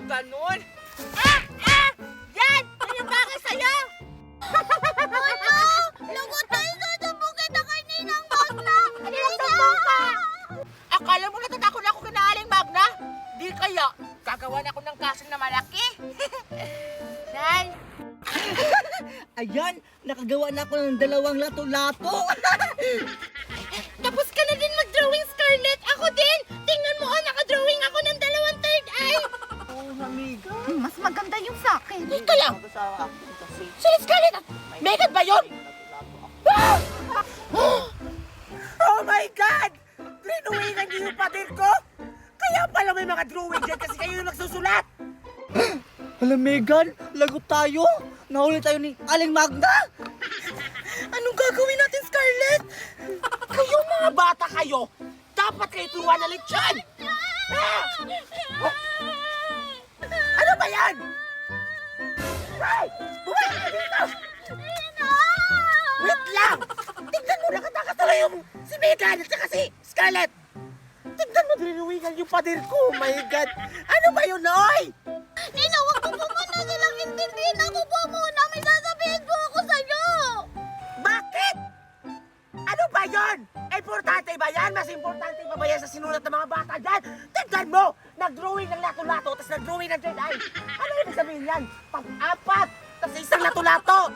ganun. Yan! Yan yung bagay sa'yo! Ano? Lagot tayo sasabukin na kay Ninang Magna! Ano yung sabong ka? Akala mo natatakot ako kay Aling Magna? Di kaya, gagawan ako ng kaso na malaki. Nay! Ayan, nakagawa na ako ng 2 lato-lato. Tapos ka na din mag-drawing, Scarlett! Ako din! Tingnan mo, naka-drawing ako ng 2 third eye! Oh, amiga. Mas maganda yung sa akin. Ika lang! Sa akin kasi. Si Scarlett! Megan ba yun? Oh my God! Drinuwingan niyo yung pader ko? Kaya pala may mga drawing dyan kasi kayo yung nagsusulat! Alam, Megan, lagot tayo. Nahuli tayo ni Aling Magna. Anong gagawin natin, Scarlett? Kayo mga bata kayo! Dapat kayo turuan na lechon! Ano ba yan? Ay! Bumalik ka dito! Wait lang! Tignan mo, nakatakas na yung si Megan at saka si Scarlett! Tignan mo, drinuwingan yung pader ko! Oh my God! Ano ba yun, Noy? Nina, wag mo po muna silang intindihin. Ako po muna. May sasabihin po ako sa'yo. Bakit? Ano ba yun? Importante ba yan? Mas importante pa ba yan sa sinulat ng mga bata dyan? Tignan mo! Nag-drawing ng lato-lato, tapos nag-drawing ng third eye. Ano ibig sabihin yan? Pang-apat, tapos isang lato-lato.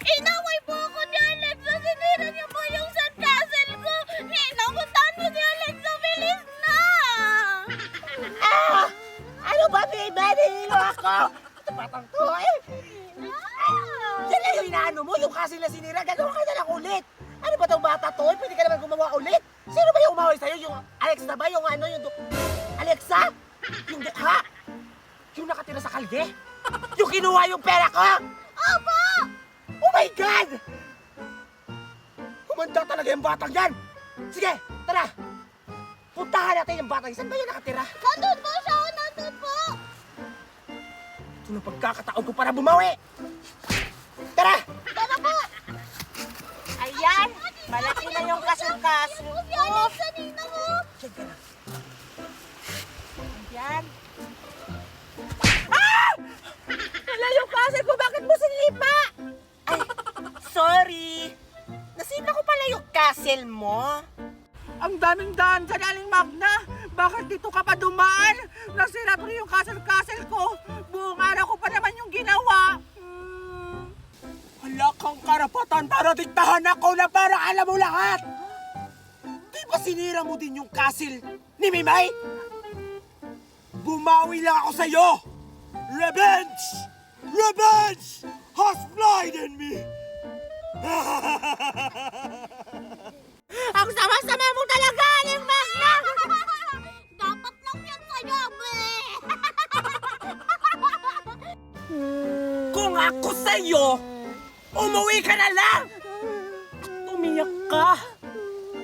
Inaway po ako ni Alexa. Sinira niya po yung sandcastle ko. Nina, puntahan mo si Alexa. Bilis na! Ah! Ano ba, baby? Nihilo ako! Ito batang to, eh! Yan lang yung inaano mo, yung kasi na sinira, gagawa ka na lang ulit! Ano ba itong bata to? Pwede ka naman gumawa ulit! Sino ba yung umaway sa'yo? Yung Alexa ba? Yung ano, yung... Alexa? Yung... Ha? Yung nakatira sa kalde? Yung kinuha yung pera ko? Opo! Oh my God! Humanda talaga yung batang yan! Sige, tara! Puntahan natin yung batang. Saan ba yung nakatira? Nandun po siya! Nandun po! Ito na pagkakataon ko para bumawi! Tara! Tara po! Ayan! Malaki na yung kasal-kasal Yan po si Alexa, Nina mo! Diyan ka na. Ayan. Ah! Wala yung kasal ko! Bakit mo sinilipa? Ay, sorry. Nasipa ko pala yung castle mo. Ang daming daan dyan, Aling Magna. Bakit dito ka pa dumaan? Nasira ko yung castle ko. Buong araw ko pa naman yung ginawa. Wala kang karapatan para diktahan ako na para alam mo lahat. Di ba sinira mo din yung castle ni Mimay? Bumawi lang ako sa'yo. Revenge! Revenge has blinded me. Ang sama-sama mo talaga, Aling Magna! Dapat lang yan sa'yo, be! Kung ako sa'yo, umuwi ka na lang! Umiyak ka,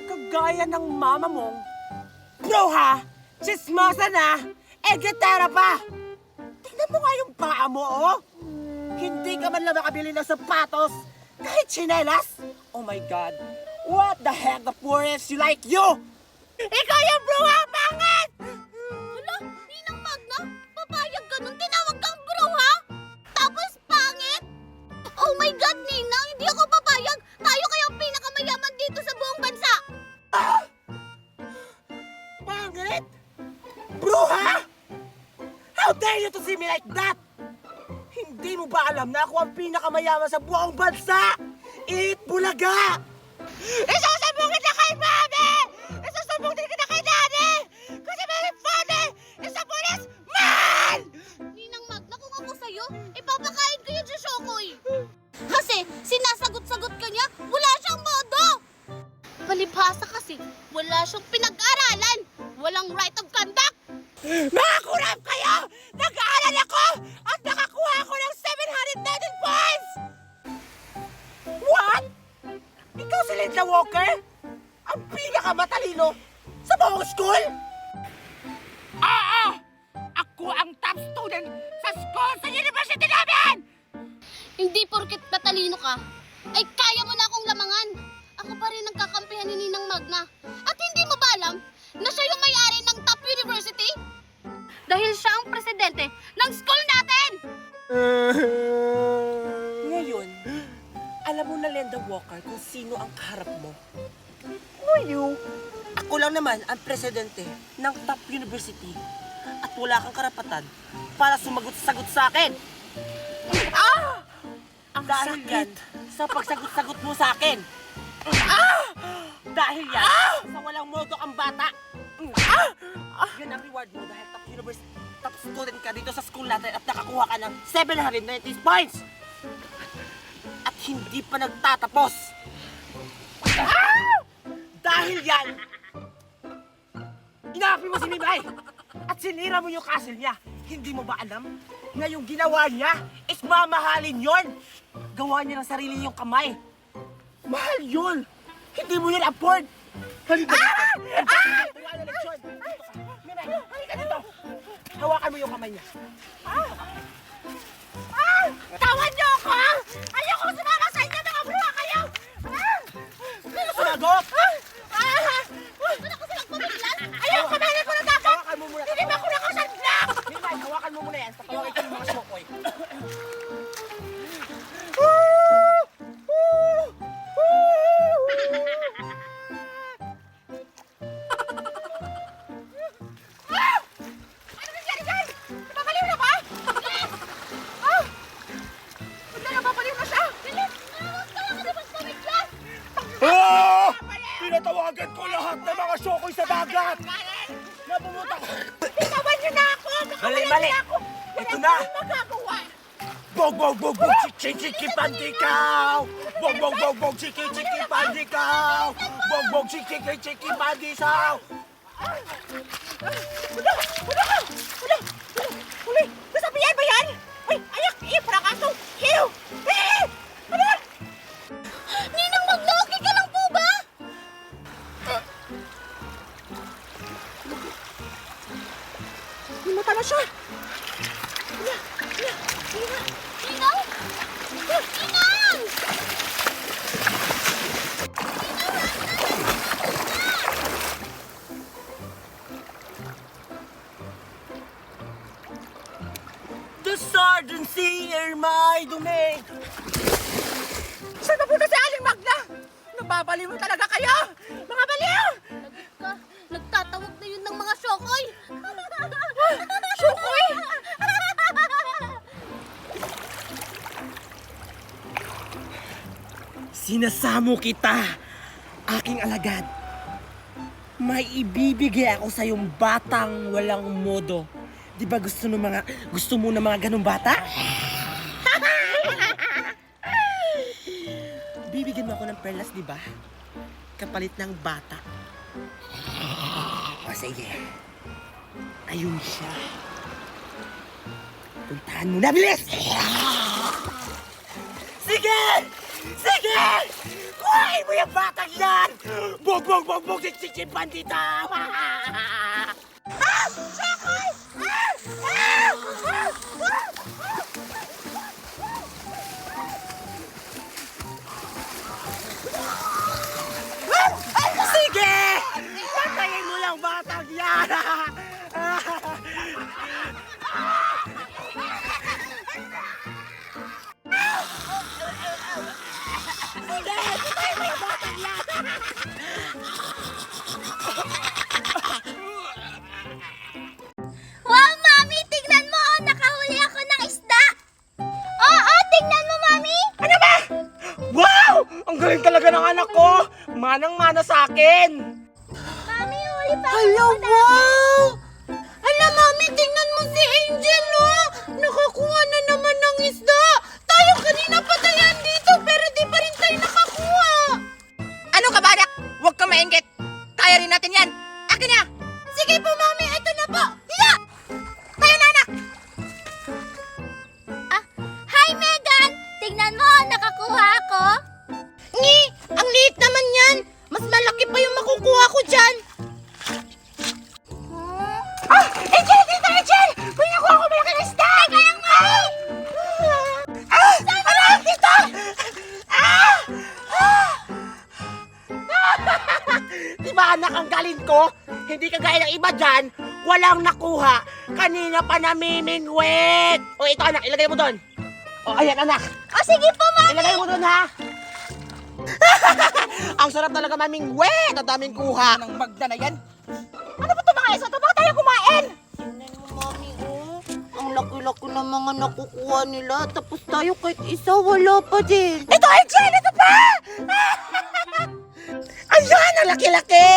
kagaya ng mama mong. Bro ha, chismosa na, gitara pa! Tingnan mo nga yung paa mo, oh! Hindi ka man lang makabili ng sapatos, kahit tsinelas! Oh my God, what the heck, the poorest you like you! Ikaw yung bro ha, pangit! Hala, Ninang Magna, papayag ka nung tinawag kang bro, ha? Tapos pangit? Oh my God, Ninang, hindi ako papayag. Tayo kayang pinakamayaman dito sa buong bansa. Pangit? Bro ha? How dare you to see me like that? Hindi mo ba alam na ako ang pinakamayaman sa buong bansa? Eat Bulaga! Isasabong kita kay Mami! Isasabong din kita kay Daddy! Kasi my father is a policeman! Ninang Magna, kung ako sa'yo, ipapakain ko yun sa Shokoy. Kasi sinasagot-sagot ka niya, wala siyang modo. Palibhasa kasi, wala siyang pinag-aralan. Walang right of conduct. Mga kurap kayo! Nag-aaral ako! At nakakuha ako ng 719 points! What? Ikaw si Linda Walker? Ang pinakamatalino sa buong school? Oo! Ako ang top student sa school sa university namin! Hindi porket matalino ka, ay kaya mo na akong lamangan. Ako pa rin ang kakampihan ni Ninang Magna. At hindi mo ba alam na siya yung may-ari ng top university? Dahil siya ang presidente Ngayon, alam mo na, Lenda Walker, kung sino ang kaharap mo. You. Ako lang naman ang presidente ng top university at wala kang karapatan para sumagot-sagot sa akin. Ang dahil yan sa pagsagot-sagot mo sa akin. Dahil yan sa walang modo ang bata. Yun ang reward mo dahil top student ka dito sa school natin at nakakuha ka ng 790 points. At hindi pa nagtatapos. Dahil yan, inaapi mo si Mimay at sinira mo yung castle niya. Hindi mo ba alam na yung ginawa niya is mamahalin yon? Gawa niya ng sarili yung kamay. Mahal yun. Hindi mo yun afford. Halika dito. Ito yung leksyon. Dito ka. Mimay, halika dito. Hawakan mo yung kamay niya. Tawan niyo ako! Ayoko sumama sa inyo, mga bruha kayo! Sino sumagot? Doon ako silang pumiglas! Ayoko, kumain ko na dapat! Hawakan mo muna. Hindi ba ko nakasadlak? Mimay, hawakan mo muna yan. Tatawagin ko yung mga shokoy. Ano nangyari dyan? Nababaliw na ba? Wala, nababaliw na siya! Bilis! Huwag ka lang naman pumiglas! Pinatawagan ko lahat ng mga shokoy sa dagat! Napumunta ko! Bitawan niyo na ako! Mali! Ito na! Magagawa! Bog, bog, bog, bog, chiki, pandikaw! Bog, bog, bog, bog, chiki, pandikaw! Bog, bog, chiki, pandisaw! Uli! Masabihan ba yan? Uy! Ayak! Prakaso! Ew! Ano yan? Ninang maglogi ka lang po ba? Himata na siya! Ninang! Ninang! The sergeancy are my domain! Saan napunta si Aling Magna? Nababaliw talaga kayo! Mga baliw! Lagot ka. Nagtatawag na yun ng mga shokoy! Shokoy? Sinasamo kita, aking alagad. May ibibigay ako sa yung batang walang modo. Di ba gusto mo ng mga ganong bata? Bibigyan mo ako ng perlas, di ba? Kapalit ng bata. O sige. Ayun siya. Puntahan mo na, bilis! Sige! Sige! Kuhain mo yung batang yan! Bog, bog, bog, bog, sik, bandita! Shokoy! Sige! Patayin mo yung batang yan! Wow, Mami! Tingnan mo! Nakahuli ako ng isda! Oo, tingnan mo, Mami! Ano ba? Wow! Ang galing talaga ng anak ko! Manang-mana sa akin! Mami, huli pa Hala, wow! Hala, Mami, tingnan mo si Angel, no? Nakakuha na naman ng isda! Tayo kanina pa tayo dito, pero di pa rin tayo nakakuha! Ano ka ba, anak? Huwag kang maingit! Kaya rin natin yan! Akin na! Sige po, Mami, ito na po! Hiya! Tayo na, anak! Hi, Megan! Tingnan mo, nakakuha ako! Ngi! Ang liit naman yan! Mas malaki pa yung makukuha ko dyan! Angel! Dito, Angel! May nakuha ko malaki na isda! Teka lang, Mami! Ano? Dito! Di ba, anak, ang galing ko? Hindi kagaya ng iba dyan, walang nakuha. Kanina pa namimingwit! O ito, anak, ilagay mo doon. O, ayan anak. O sige po, Mami. Ilagay mo doon ha. Ang sarap talaga maming wet. Ang daming kuha ng magda na yan. Ano ba ito mga isa? Ito ba tayo kumain? Tingnan mo, Mami, oh. Ang laki-laki ng mga nakukuha nila. Tapos tayo kahit isa, wala pa din. Ito, Angel! Ito pa! Ayan! Ang laki-laki!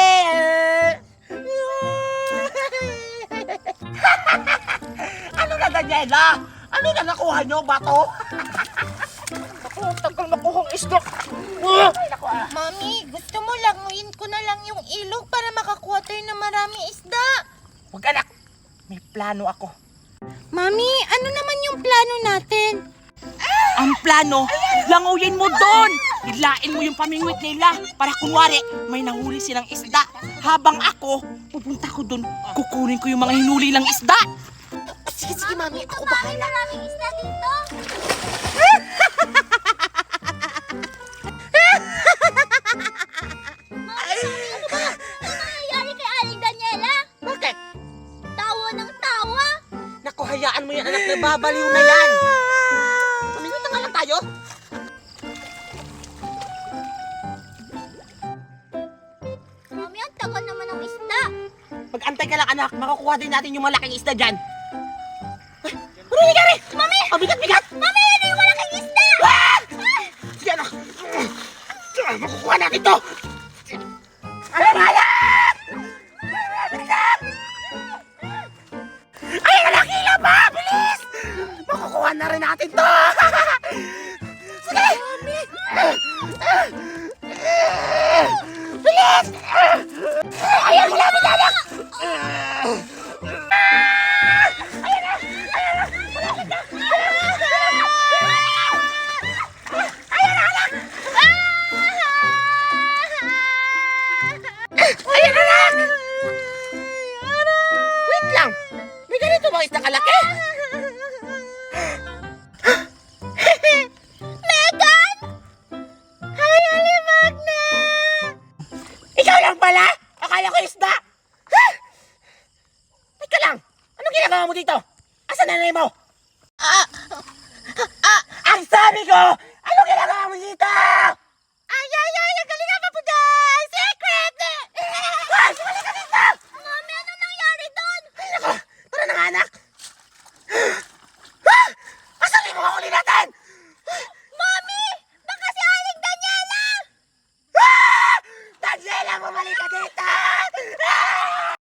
Ano na, Daniela? Ano na nakuha nyo? Bato? Ako, tagal nakuhang isda. Ay, naku ah. Mami, gusto mo languin ko na lang yung ilog para makakuha tayo ng maraming isda. Huwag anak, may plano ako. Mami, ano naman yung plano natin? Ang plano, languyin mo doon! Hilain mo yung pamingwit nila para kunwari may nahuli silang isda. Habang ako, pupunta ko doon, kukunin ko yung mga hinuli lang isda. Sige, sige mami, ako bahala. Maraming isda dito. Ano nangyayari kay Aling Daniela? Bakit? Tawa ng tawa. Naku, hayaan mo yan anak, nababaliw na yan. Pamingwit na nga lang tayo. Mami, ang tagal naman ng isda. Mag-antay ka lang anak, makukuha din natin yung malaking isda dyan. Ay, ano nangyari? Mami! Mabigat-bigat! Mami, ano yung malaking isda? Ah! Sige anak! Makukuha natin to! Ayan na anak! Ayan na nakila pa! Bilis! Makukuha na rin natin to! Sige! Bilis! Ayan mo namin anak! Ayan anak! Wait lang! May ganito bang isda kalaki? Megan! Hi, Alimag na! Ikaw lang pala? Akala ko isda! Ha? Wait ka lang! Anong ginagawa mo dito? Asan nanay mo? Ang sabi ko,